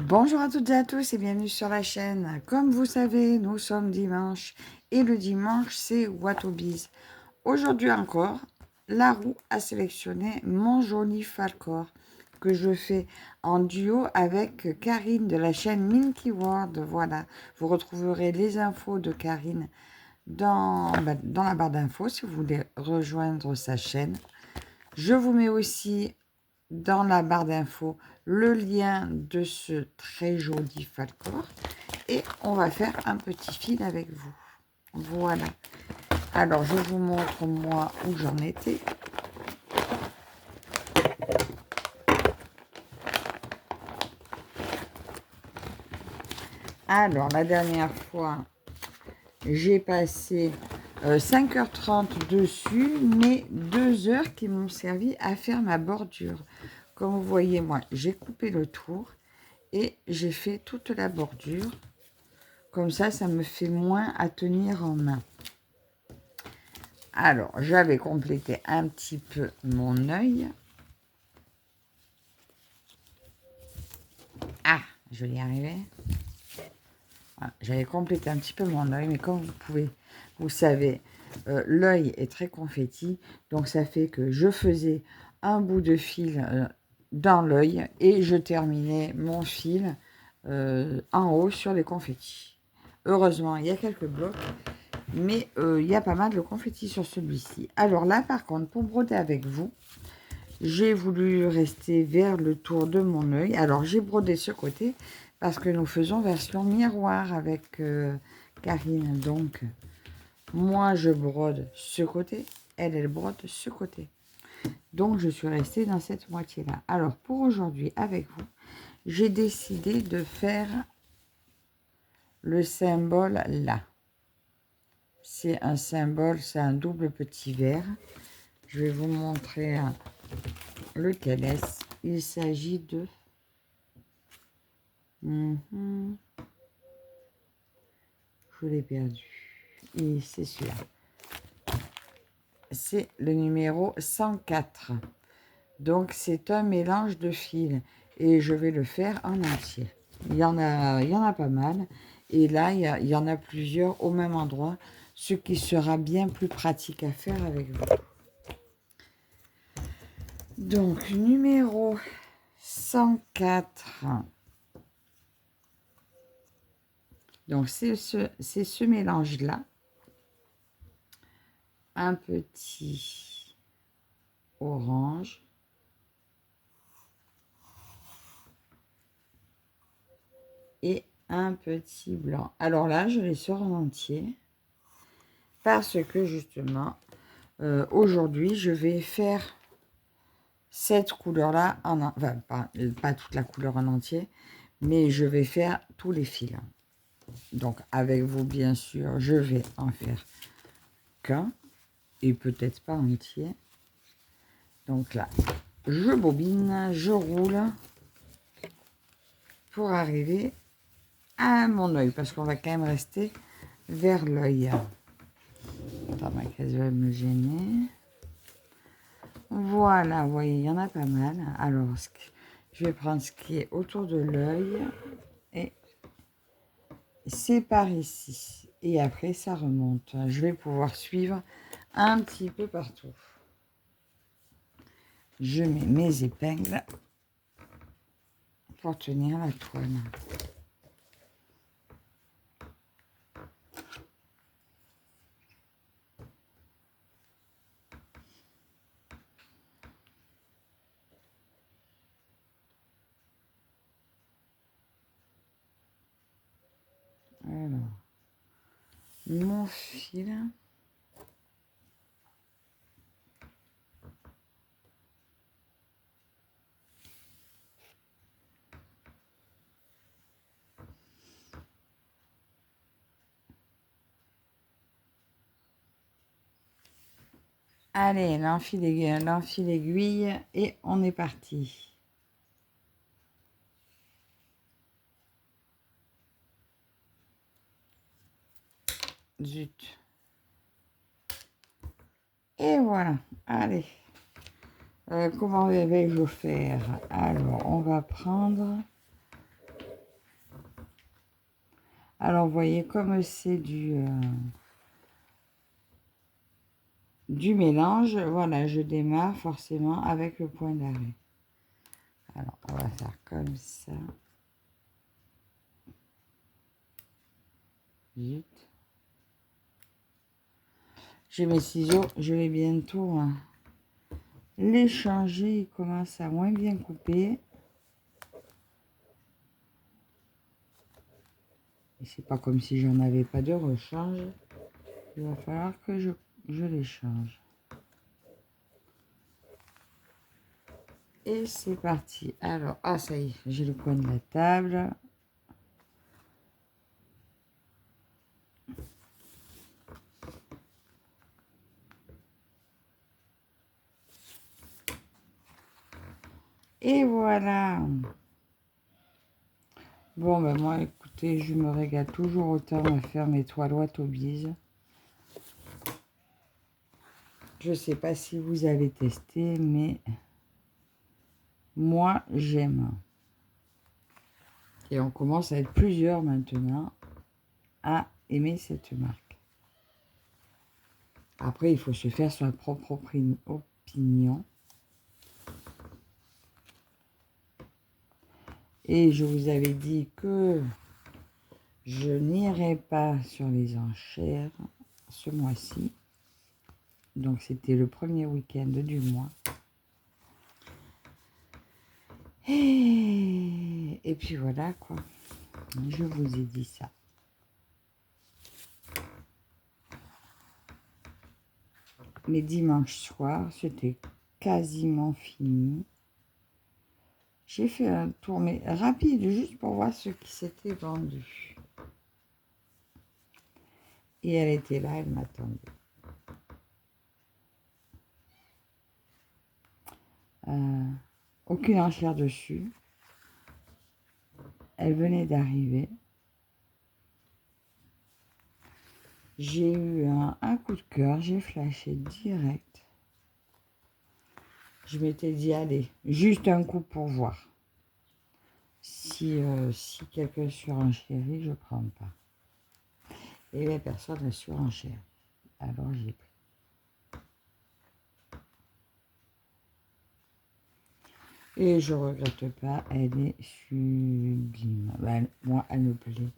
Bonjour à toutes et à tous et bienvenue sur la chaîne. Comme vous savez, nous sommes dimanche et le dimanche, c'est Watobiz. Aujourd'hui encore, la roue a sélectionné mon joli Falcor que je fais en duo avec Karine de la chaîne Minky World. Voilà, vous retrouverez les infos de Karine dans la barre d'infos si vous voulez rejoindre sa chaîne. Je vous mets aussi dans la barre d'infos le lien de ce très joli Falcor et on va faire un petit fil avec vous. Voilà. Alors, je vous montre moi où j'en étais. Alors, la dernière fois, j'ai passé 5h30 dessus, mais 2 heures qui m'ont servi à faire ma bordure. Comme vous voyez, moi, j'ai coupé le tour et j'ai fait toute la bordure. Comme ça me fait moins à tenir en main. Alors, j'avais complété un petit peu mon œil. Ah, je vais y arriver. Voilà, j'avais complété un petit peu mon œil, mais comme vous savez, l'œil est très confetti. Donc, ça fait que je faisais un bout de fil dans l'œil et je terminais mon fil en haut sur les confettis. Heureusement, il y a quelques blocs. Mais il y a pas mal de confettis sur celui-ci. Alors là, par contre, pour broder avec vous, j'ai voulu rester vers le tour de mon œil. Alors, j'ai brodé ce côté parce que nous faisons version miroir avec Karine. Donc, moi, je brode ce côté. Elle brode ce côté. Donc, je suis restée dans cette moitié-là. Alors, pour aujourd'hui, avec vous, j'ai décidé de faire le symbole là. C'est un symbole, c'est un double petit verre. Je vais vous montrer lequel est-ce. Il s'agit de... Je l'ai perdu. Et c'est celui-là. C'est le numéro 104. Donc, c'est un mélange de fils. Et je vais le faire en entier. Il y en a pas mal. Et là, il y en a plusieurs au même endroit. Ce qui sera bien plus pratique à faire avec vous. Donc, numéro 104. Donc, c'est ce mélange-là. Un petit orange. Et un petit blanc. Alors là, je les sors en entier. Parce que, justement, aujourd'hui, je vais faire cette couleur-là. Enfin, pas toute la couleur en entier. Mais je vais faire tous les fils. Donc, avec vous, bien sûr, je vais en faire qu'un. Et peut-être pas entier. Donc là, je bobine, je roule pour arriver à mon œil, parce qu'on va quand même rester vers l'œil. Attends, ma caisse va me gêner. Voilà, vous voyez, il y en a pas mal. Alors, je vais prendre ce qui est autour de l'œil et c'est par ici. Et après, ça remonte. Je vais pouvoir suivre un petit peu partout. Je mets mes épingles pour tenir la toile. Alors, mon fil. Allez, l'enfile aiguille et on est parti. Zut. Et voilà, allez. Comment vais-je faire? Alors, on va prendre Alors, vous voyez, comme c'est du mélange, voilà, je démarre forcément avec le point d'arrêt. Alors, on va faire comme ça. Vite. J'ai mes ciseaux, je vais bientôt les changer. Ils commencent à moins bien couper. Et c'est pas comme si j'en avais pas de rechange. Il va falloir que je les change. Et c'est parti. Alors, ah ça y est, j'ai le coin de la table. Et voilà. Bon, ben moi, écoutez, je me régale toujours autant à faire mes toilettes au bise. Je sais pas si vous avez testé, mais moi, j'aime. Et on commence à être plusieurs maintenant à aimer cette marque. Après, il faut se faire sa propre opinion. Et je vous avais dit que je n'irai pas sur les enchères ce mois-ci. Donc, c'était le premier week-end du mois. Et puis voilà, quoi. Je vous ai dit ça. Mais dimanche soir, c'était quasiment fini. J'ai fait un tour, mais rapide, juste pour voir ce qui s'était vendu. Et elle était là, elle m'attendait. Aucune enchère dessus. Elle venait d'arriver. J'ai eu un coup de cœur, j'ai flashé direct. Je m'étais dit, allez, juste un coup pour voir. Si quelqu'un surenchérit, je ne prends pas. Et la personne a surenchère. Alors j'ai pris. Et je regrette pas, elle est sublime. Ben, moi, elle me plaît.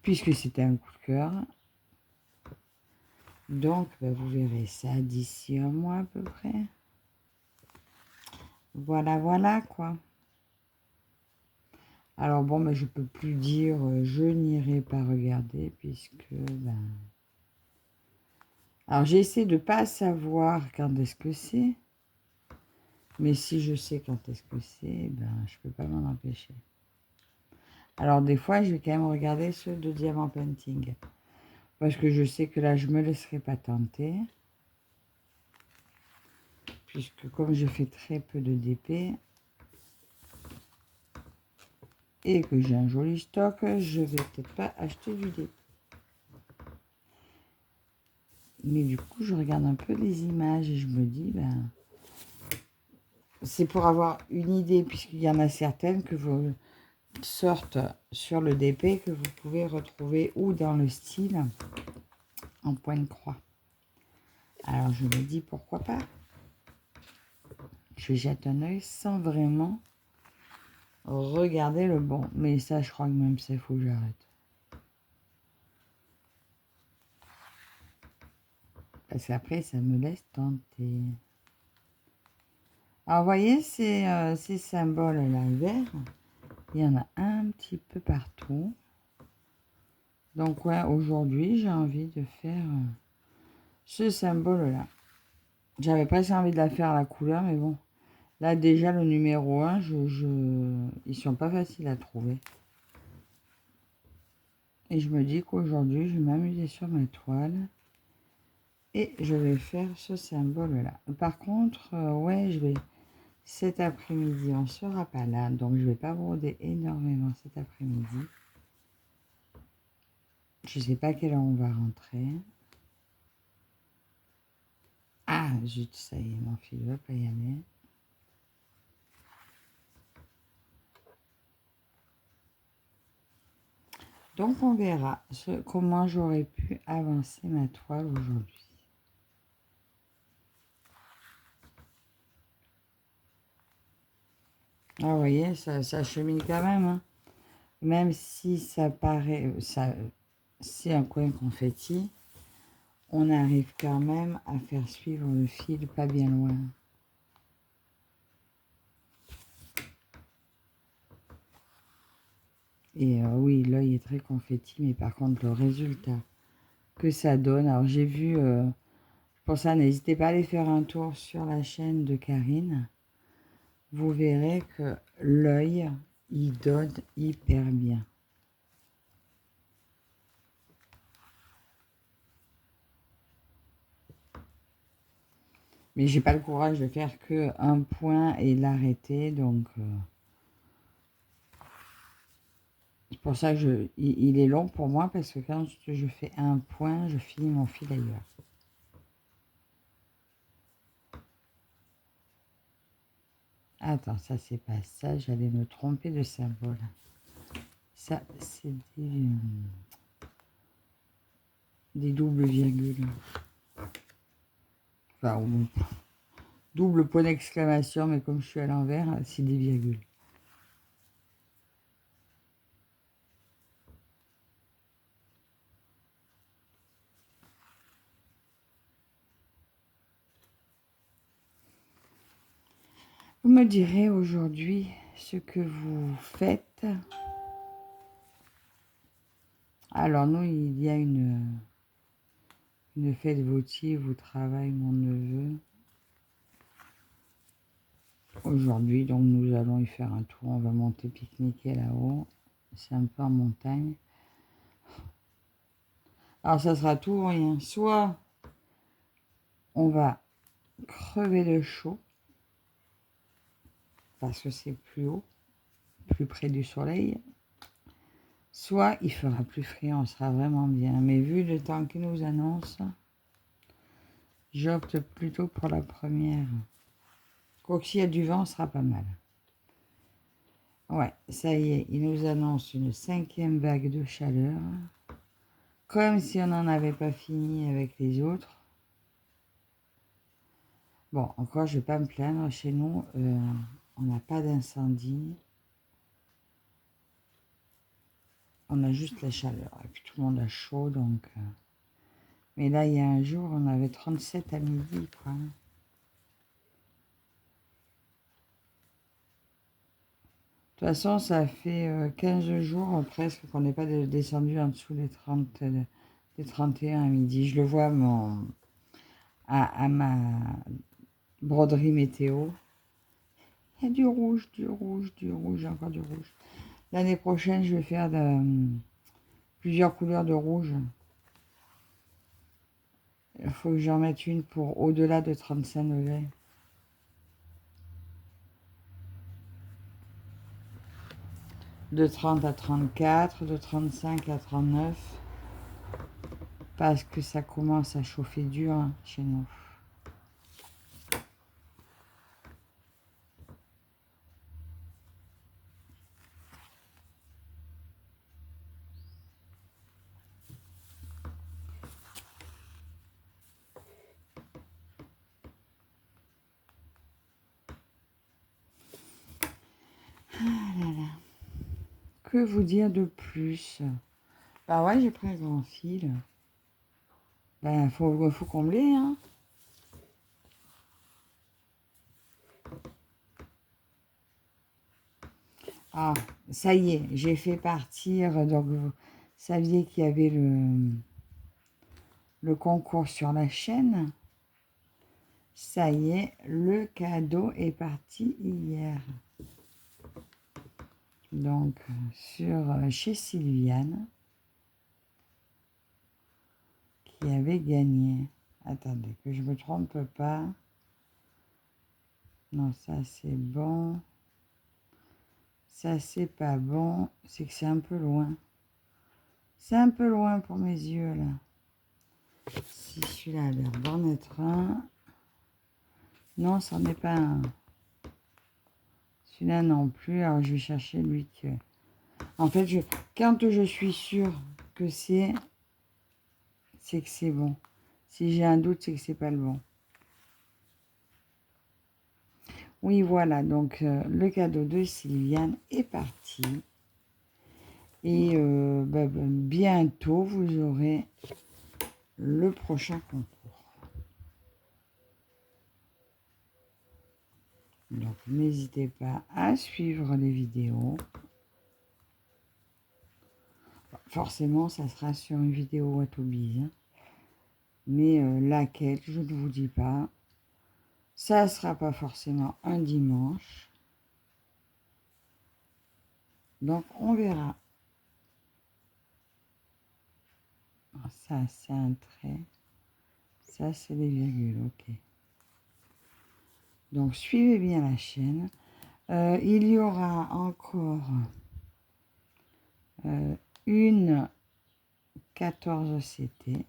Puisque c'était un coup de cœur. Donc, ben, vous verrez ça d'ici un mois à peu près. Voilà, voilà, quoi. Alors bon, ben, je peux plus dire je n'irai pas regarder puisque... Ben... Alors j'essaie de pas savoir quand est-ce que c'est. Mais si je sais quand est-ce que c'est, ben je peux pas m'en empêcher. Alors des fois, je vais quand même regarder ceux de Diamant Painting. Parce que je sais que là, je me laisserai pas tenter. Puisque comme je fais très peu de DP, et que j'ai un joli stock, je vais peut-être pas acheter du DP. Mais du coup, je regarde un peu les images et je me dis, ben, c'est pour avoir une idée, puisqu'il y en a certaines que vous sortent sur le DP, que vous pouvez retrouver ou dans le style en point de croix. Alors, je me dis, pourquoi pas? Je jette un œil sans vraiment regarder le bon. Mais ça, je crois que même ça, il faut que j'arrête. Parce qu'après, ça me laisse tenter. Alors, vous voyez, ces symboles-là verts, il y en a un petit peu partout. Donc, ouais, aujourd'hui, j'ai envie de faire ce symbole-là. J'avais presque envie de la faire à la couleur, mais bon. Là, déjà, le numéro 1, ils sont pas faciles à trouver. Et je me dis qu'aujourd'hui, je vais m'amuser sur ma toile. Et je vais faire ce symbole-là. Par contre, ouais, cet après-midi, on ne sera pas là. Donc, je ne vais pas broder énormément cet après-midi. Je ne sais pas à quelle heure on va rentrer. Ah, zut, ça y est, mon fils ne veut pas y aller. Donc, on verra comment j'aurais pu avancer ma toile aujourd'hui. Ah, vous voyez, ça chemine quand même, hein. Même si ça paraît, c'est un coin confetti, on arrive quand même à faire suivre le fil pas bien loin. Et oui, l'œil est très confetti, mais par contre, le résultat que ça donne, alors j'ai vu, pour ça, n'hésitez pas à aller faire un tour sur la chaîne de Karine. Vous verrez que l'œil, il donne hyper bien. Mais j'ai pas le courage de faire que un point et l'arrêter, donc c'est pour ça que il est long pour moi, parce que quand je fais un point, je finis mon fil ailleurs. Attends, ça c'est pas ça, j'allais me tromper de symbole. Ça, c'est des doubles virgules. Enfin, double point d'exclamation, mais comme je suis à l'envers, c'est des virgules. Vous me direz aujourd'hui ce que vous faites. Alors, nous, il y a une fête votive où travaille mon neveu aujourd'hui, donc nous allons y faire un tour. On va monter pique-niquer là-haut. C'est un peu en montagne. Alors, ça sera tout ou rien. Soit on va crever de chaud parce que c'est plus haut, plus près du soleil. Soit il fera plus frais, on sera vraiment bien. Mais vu le temps qu'il nous annonce, j'opte plutôt pour la première. Quoique s'il y a du vent, ce sera pas mal. Ouais, ça y est, il nous annonce une 5e vague de chaleur. Comme si on n'en avait pas fini avec les autres. Bon, encore, je ne vais pas me plaindre. Chez nous, on n'a pas d'incendie. On a juste la chaleur. Et puis tout le monde a chaud, donc... Mais là, il y a un jour, on avait 37 à midi, quoi. De toute façon, ça fait 15 jours presque qu'on n'est pas descendu en dessous des 31 à midi. Je le vois à ma broderie météo. Il y a du rouge, du rouge, du rouge, encore du rouge. L'année prochaine, je vais faire plusieurs couleurs de rouge. Il faut que j'en mette une pour au-delà de 35 degrés. De 30 à 34, de 35 à 39. Parce que ça commence à chauffer dur, hein, chez nous. Ah là là. Que vous dire de plus? Bah ouais, j'ai pris un grand fil. Ben, faut combler, hein. Ah, ça y est, j'ai fait partir. Donc, vous saviez qu'il y avait le concours sur la chaîne. Ça y est, le cadeau est parti hier. Donc, chez Sylviane, qui avait gagné. Attendez, que je ne me trompe pas. Non, ça c'est bon. Ça c'est pas bon. C'est que c'est un peu loin. C'est un peu loin pour mes yeux, là. Si celui-là a l'air d'en être un. Non, ça n'est pas un. Celui-là non plus. Alors, je vais chercher lui que... En fait, quand je suis sûre que c'est que c'est bon. Si j'ai un doute, c'est que c'est pas le bon. Oui, voilà, donc le cadeau de Sylviane est parti. Et bientôt, vous aurez le prochain concours. Donc, n'hésitez pas à suivre les vidéos. Forcément, ça sera sur une vidéo Watobiz. Mais laquelle, je ne vous dis pas. Ça ne sera pas forcément un dimanche. Donc, on verra. Ça, c'est un trait. Ça, c'est des virgules, ok. Donc, suivez bien la chaîne. Il y aura encore une 14 CT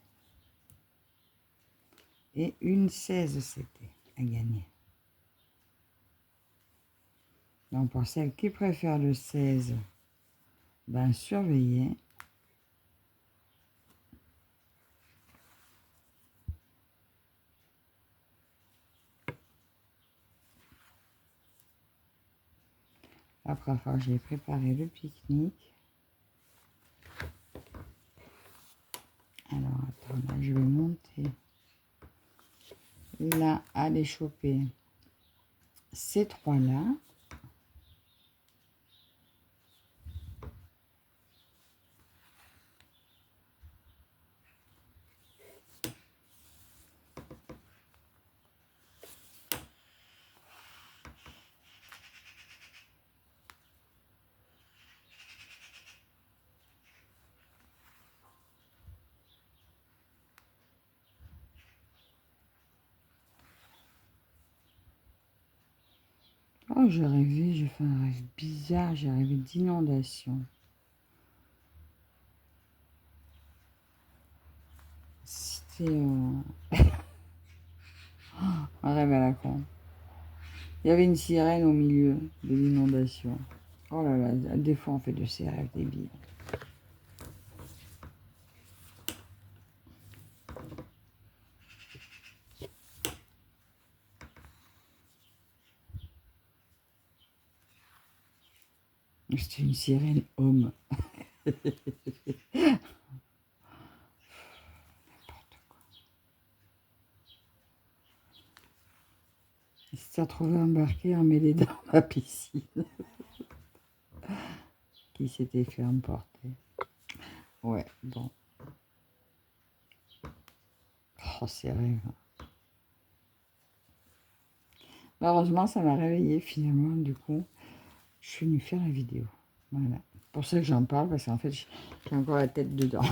et une 16 CT à gagner. Donc, pour celles qui préfèrent le 16, ben, surveillez. Après, j'ai préparé le pique-nique. Alors, attends, là, je vais monter. Là, aller choper ces trois-là. Oh, j'ai rêvé, j'ai fait un rêve bizarre, j'ai rêvé d'inondation. C'était un rêve à la con. Il y avait une sirène au milieu de l'inondation. Oh là là, des fois on fait de ces rêves débiles. C'était une sirène homme. Il s'est retrouvé embarqué en mêlée dans la piscine. Qui s'était fait emporter. Ouais, bon. Oh, c'est rêve. Heureusement, ça m'a réveillée finalement. Du coup, je suis venue faire la vidéo. Voilà. Pour ça que j'en parle, parce qu'en fait, j'ai encore la tête dedans.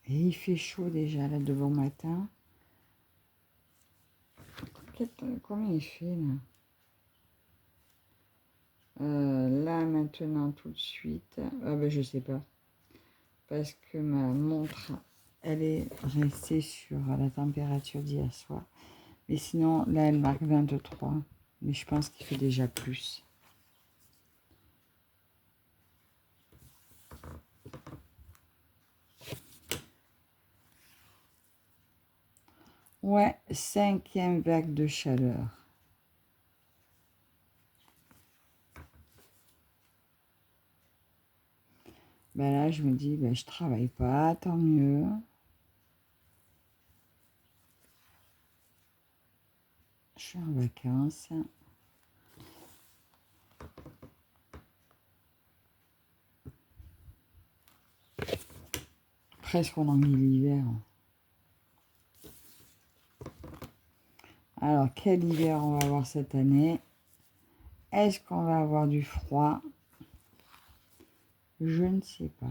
Et il fait chaud déjà, là, de bon matin. Combien il fait, là là, maintenant, tout de suite. Ah ben, je sais pas. Parce que ma montre, elle est restée sur la température d'hier soir. Mais sinon, là, elle marque 23. Mais je pense qu'il fait déjà plus. Ouais, 5e vague de chaleur. Ben là, je me dis, ben, je travaille pas, tant mieux. Je suis en vacances. Presque on envie l'hiver. Alors, quel hiver on va avoir cette année? Est-ce qu'on va avoir du froid? Je ne sais pas.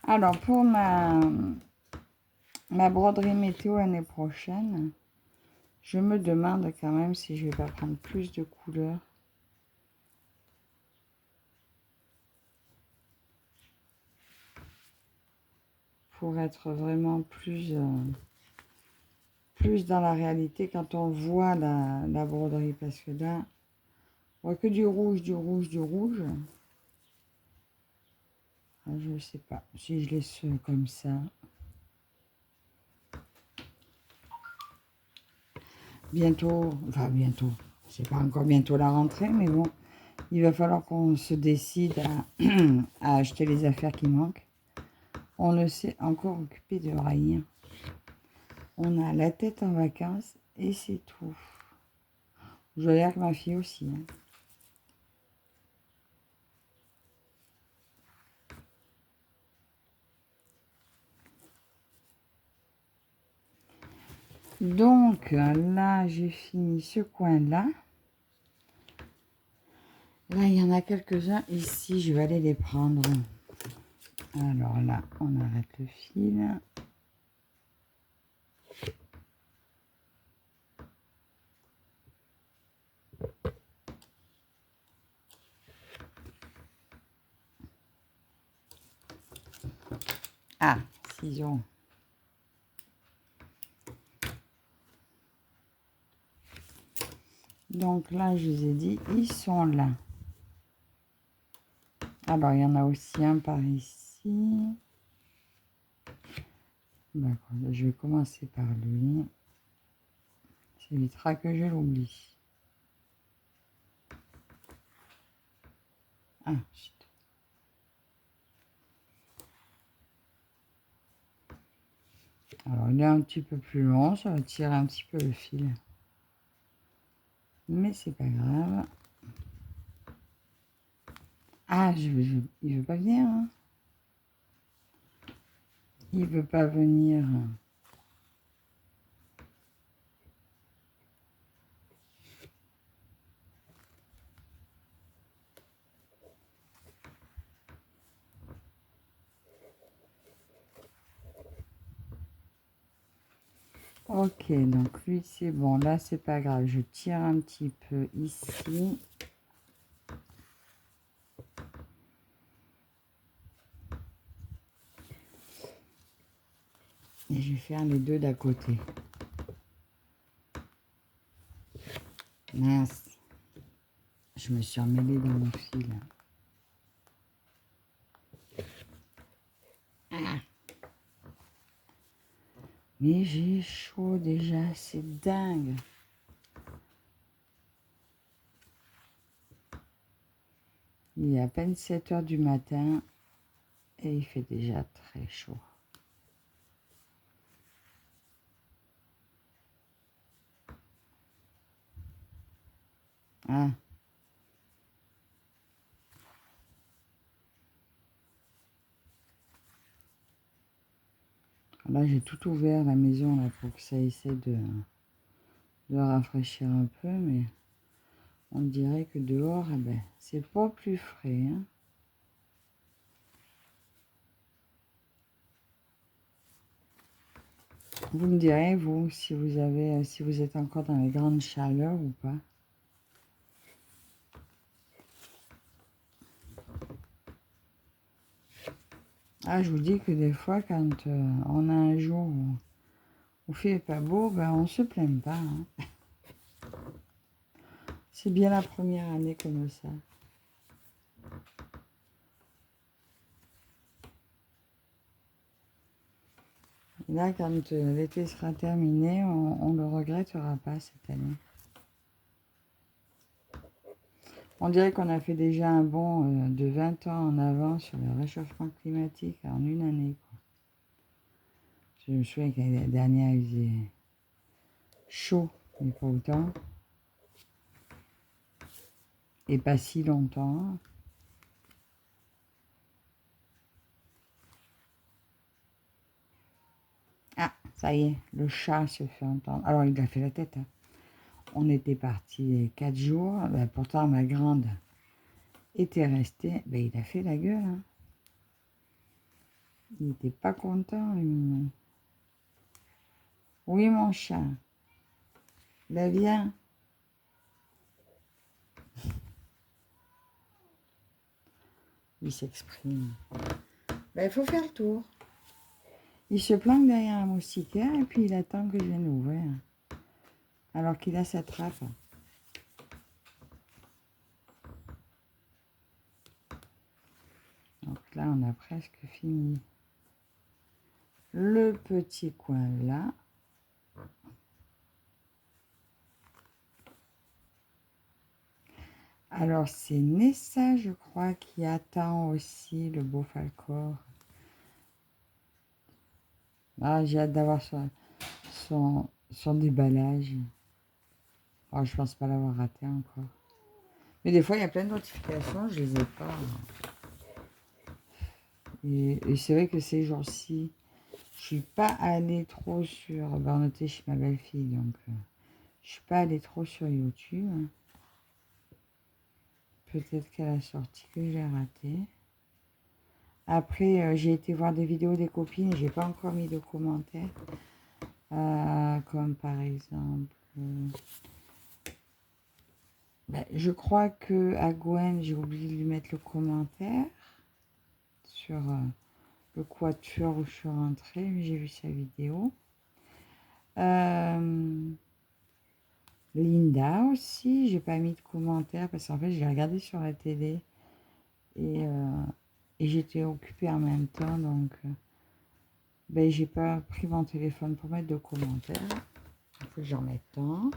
Alors, pour ma broderie météo l'année prochaine, je me demande quand même si je vais pas prendre plus de couleurs. Pour être vraiment plus dans la réalité quand on voit la broderie. Parce que là, on voit que du rouge, du rouge, du rouge. Je ne sais pas si je laisse comme ça. Bientôt, enfin bientôt, c'est pas encore bientôt la rentrée, mais bon, il va falloir qu'on se décide à acheter les affaires qui manquent. On ne s'est encore occupé de rien. On a la tête en vacances et c'est tout. Je veux dire que ma fille aussi. Hein. Donc là, j'ai fini ce coin-là. Là, il y en a quelques-uns ici. Je vais aller les prendre. Alors là, on arrête le fil. Ah, ciseaux. Donc là, je vous ai dit, ils sont là. Alors, il y en a aussi un par ici. D'accord, je vais commencer par lui. Ça évitera que je l'oublie. Ah, shit. Alors, il est un petit peu plus long, ça va tirer un petit peu le fil. Mais c'est pas grave. Ah, il veut pas venir. Hein. Il veut pas venir. Ok, donc lui c'est bon. Là c'est pas grave. Je tire un petit peu ici. Et je vais faire les deux d'à côté. Mince. Je me suis emmêlée dans mon fil. Ah. Mais j'ai chaud déjà, c'est dingue. Il est à peine 7 heures du matin et il fait déjà très chaud. Ah. Là, j'ai tout ouvert la maison là, pour que ça essaie de rafraîchir un peu, mais on dirait que dehors, eh ben, c'est pas plus frais. Hein. Vous me direz, vous, si vous êtes encore dans les grandes chaleurs ou pas. Ah, je vous dis que des fois, quand on a un jour où il fait pas beau, ben on se plaint pas. Hein. C'est bien la première année comme ça. Et là, quand l'été sera terminé, on ne le regrettera pas cette année. On dirait qu'on a fait déjà un bond de 20 ans en avant sur le réchauffement climatique en une année. Quoi. Je me souviens que l'année dernière, il faisait chaud, mais pas autant. Et pas si longtemps. Ah, ça y est, le chat se fait entendre. Alors, il a fait la tête. Hein. On était parti 4 jours. Ben, pourtant, ma grande, était resté, ben, il a fait la gueule. Hein. Il n'était pas content, le mignon. Oui, mon chat. Ben, viens. Il s'exprime. Ben, il faut faire le tour. Il se planque derrière la moustiquaire et puis il attend que je vienne l'ouvrir. Alors qu'il a sa trappe. Donc là, on a presque fini le petit coin là. Alors, c'est Nessa, je crois, qui attend aussi le beau Falcor. Ah, j'ai hâte d'avoir son déballage. Oh, je pense pas l'avoir raté encore. Mais des fois, il y a plein de notifications, je les ai pas. Et c'est vrai que ces jours-ci, je suis pas allée trop sur... Ben, on était chez ma belle-fille, donc je suis pas allée trop sur YouTube. Peut-être qu'à la sortie que j'ai raté. Après, j'ai été voir des vidéos des copines, j'ai pas encore mis de commentaires. Comme par exemple... ben, je crois que à Gwen, j'ai oublié de lui mettre le commentaire sur le quatuor où je suis rentrée, mais j'ai vu sa vidéo. Linda aussi, j'ai pas mis de commentaire parce qu'en fait, j'ai regardé sur la télé et j'étais occupée en même temps, donc ben, j'ai pas pris mon téléphone pour mettre de commentaires. Il faut que j'en mette un.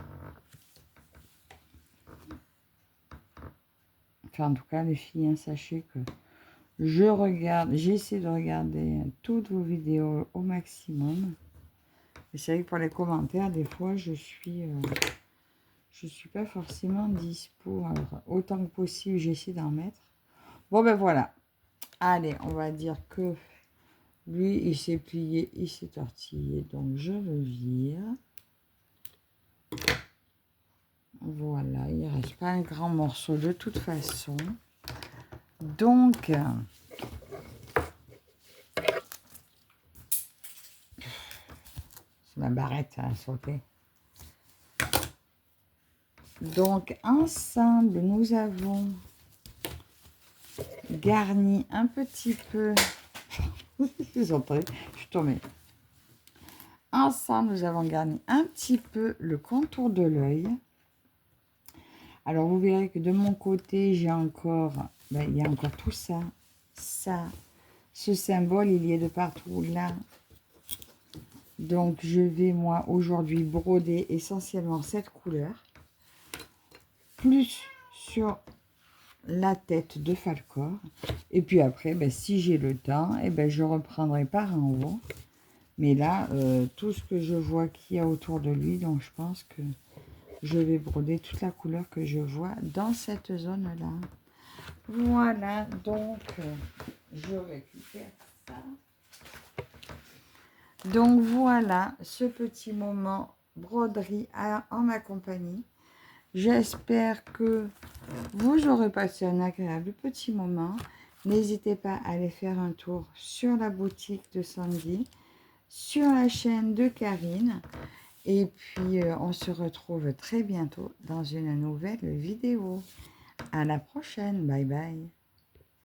Enfin, en tout cas, les filles, hein, sachez que j'essaie de regarder toutes vos vidéos au maximum. Et c'est vrai que pour les commentaires, des fois, je suis pas forcément dispo. Alors, autant que possible, j'essaie d'en mettre. Bon, ben voilà. Allez, on va dire que lui, il s'est plié, il s'est tortillé. Donc, je le vire. Voilà, il ne reste pas un grand morceau de toute façon. Donc, c'est ma barrette à sauter. Donc, ensemble, nous avons garni un petit peu... Vous entendez? Je suis tombée. Ensemble, nous avons garni un petit peu le contour de l'œil. Alors, vous verrez que de mon côté, j'ai encore... Ben, il y a encore tout ça. Ça. Ce symbole, il y est de partout là. Donc, je vais, moi, aujourd'hui, broder essentiellement cette couleur. Plus sur la tête de Falcor. Et puis après, ben, si j'ai le temps, eh ben, je reprendrai par en haut. Mais là, tout ce que je vois qu'il y a autour de lui, donc je pense que je vais broder toute la couleur que je vois dans cette zone-là. Voilà, donc je récupère ça. Donc voilà, ce petit moment broderie en ma compagnie. J'espère que vous aurez passé un agréable petit moment. N'hésitez pas à aller faire un tour sur la boutique de Sandy, sur la chaîne de Karine. Et puis, on se retrouve très bientôt dans une nouvelle vidéo. À la prochaine. Bye bye.